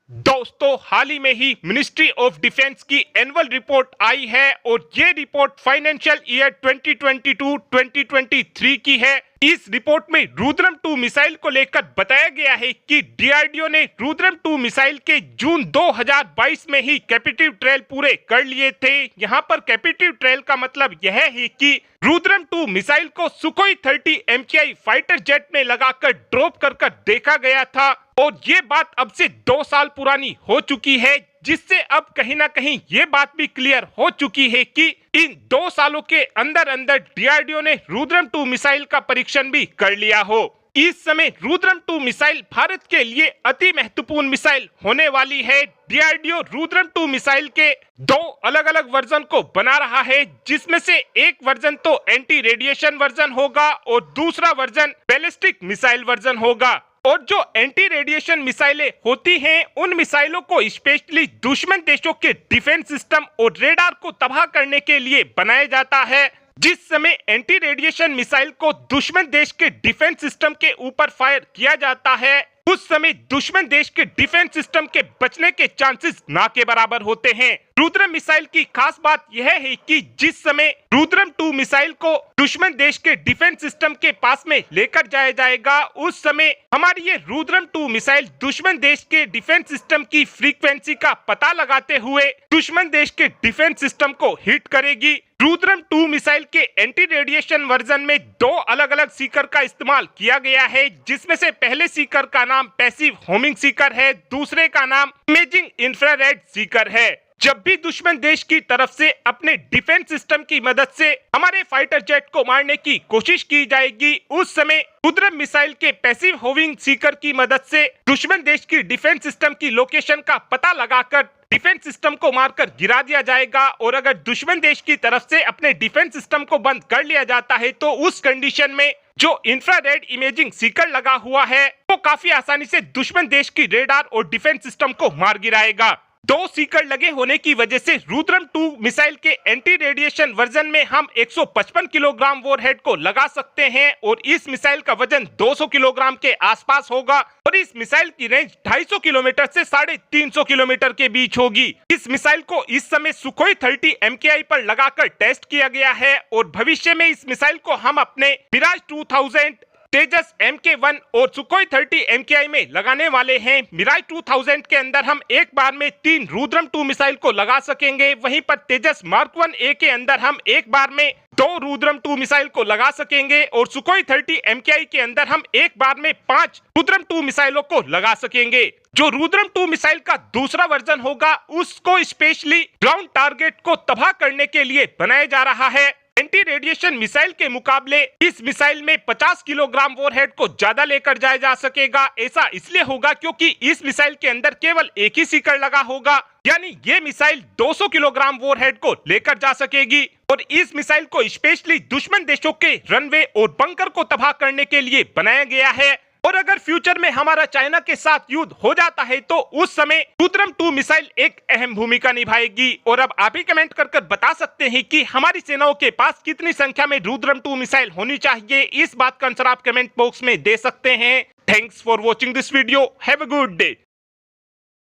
दोस्तों, हाल ही में ही ministry of defence की एनुअल रिपोर्ट आई है और ये रिपोर्ट फाइनेंशियल ईयर 2022-2023 की है। इस रिपोर्ट में रुद्रम 2 मिसाइल को लेकर बताया गया है कि डीआरडीओ ने रुद्रम 2 मिसाइल के जून 2022 में ही कैपेटिव ट्रायल पूरे कर लिए थे। यहाँ पर कैपेटिव ट्रायल का मतलब यह है कि रुद्रम 2 मिसाइल को सुखोई 30 MKI फाइटर जेट में लगाकर ड्रॉप कर देखा गया था और ये बात अब से 2 साल पुरानी हो चुकी है, जिससे अब कहीं ना कहीं ये बात भी क्लियर हो चुकी है कि इन 2 सालों के अंदर अंदर डीआरडीओ ने रुद्रम 2 मिसाइल का परीक्षण भी कर लिया हो। इस समय रुद्रम 2 मिसाइल भारत के लिए अति महत्वपूर्ण मिसाइल होने वाली है। डीआरडीओ रुद्रम 2 मिसाइल के 2 अलग अलग वर्जन को बना रहा है, जिसमें से एक वर्जन तो एंटी रेडिएशन वर्जन होगा और दूसरा वर्जन बैलिस्टिक मिसाइल वर्जन होगा। और जो एंटी रेडिएशन मिसाइलें होती हैं, उन मिसाइलों को स्पेशली दुश्मन देशों के डिफेंस सिस्टम और रेडार को तबाह करने के लिए बनाया जाता है। जिस समय एंटी रेडिएशन मिसाइल को दुश्मन देश के डिफेंस सिस्टम के ऊपर फायर किया जाता है, उस समय दुश्मन देश के डिफेंस सिस्टम के बचने के चांसेस ना के बराबर होते हैं। रुद्रम मिसाइल की खास बात यह है कि जिस समय रुद्रम 2 मिसाइल को दुश्मन देश के डिफेंस सिस्टम के पास में लेकर जाया जाएगा, उस समय हमारी ये रुद्रम 2 मिसाइल दुश्मन देश के डिफेंस सिस्टम की फ्रीक्वेंसी का पता लगाते हुए दुश्मन देश के डिफेंस सिस्टम को हिट करेगी। रुद्रम 2 मिसाइल के एंटी रेडिएशन वर्जन में 2 अलग अलग सीकर का इस्तेमाल किया गया है, जिसमें से पहले सीकर का नाम पैसिव होमिंग सीकर है, दूसरे का नाम इमेजिंग इंफ्रारेड सीकर है। जब भी दुश्मन देश की तरफ से अपने डिफेंस सिस्टम की मदद से हमारे फाइटर जेट को मारने की कोशिश की जाएगी, उस समय रुद्रम मिसाइल के पैसिव होमिंग सीकर की मदद से दुश्मन देश की डिफेंस सिस्टम की लोकेशन का पता लगाकर डिफेंस सिस्टम को मारकर गिरा दिया जाएगा। और अगर दुश्मन देश की तरफ से अपने डिफेंस सिस्टम को बंद कर लिया जाता है, तो उस कंडीशन में जो इंफ्रारेड इमेजिंग सीकर लगा हुआ है, वो काफी आसानी से दुश्मन देश की रेडार और डिफेंस सिस्टम को मार गिराएगा। 2 सीकर लगे होने की वजह से रुद्रम 2 मिसाइल के एंटी रेडिएशन वर्जन में हम 155 किलोग्राम वॉरहेड को लगा सकते हैं और इस मिसाइल का वजन 200 किलोग्राम के आसपास होगा और इस मिसाइल की रेंज 250 किलोमीटर से 350 किलोमीटर के बीच होगी। इस मिसाइल को इस समय सुखोई 30 MKI पर लगाकर टेस्ट किया गया है और भविष्य में इस मिसाइल को हम अपने मिराज 2000, तेजस MK1 और सुखोई 30 MKI में लगाने वाले हैं। मिराज 2000 के अंदर हम एक बार में 3 रुद्रम 2 मिसाइल को लगा सकेंगे, वहीं पर तेजस मार्क 1A के अंदर हम एक बार में 2 रुद्रम 2 मिसाइल को लगा सकेंगे और सुखोई 30 MKI के अंदर हम एक बार में 5 रुद्रम 2 मिसाइलों को लगा सकेंगे। जो रुद्रम 2 मिसाइल का दूसरा वर्जन होगा, उसको स्पेशली ग्राउंड टारगेट को तबाह करने के लिए बनाया जा रहा है। एंटी रेडिएशन मिसाइल के मुकाबले इस मिसाइल में 50 किलोग्राम वॉरहेड को ज्यादा लेकर जाया जा सकेगा। ऐसा इसलिए होगा क्योंकि इस मिसाइल के अंदर केवल एक ही सीकर लगा होगा, यानी ये मिसाइल 200 किलोग्राम वॉरहेड को लेकर जा सकेगी और इस मिसाइल को स्पेशली दुश्मन देशों के रनवे और बंकर को तबाह करने के लिए बनाया गया है। और अगर फ्यूचर में हमारा चाइना के साथ युद्ध हो जाता है, तो उस समय रुद्रम 2 मिसाइल एक अहम भूमिका निभाएगी। और अब आप ही कमेंट कर बता सकते हैं कि हमारी सेनाओं के पास कितनी संख्या में रुद्रम 2 मिसाइल होनी चाहिए। इस बात का आंसर आप कमेंट बॉक्स में दे सकते हैं। Thanks for watching this video. Have a good day.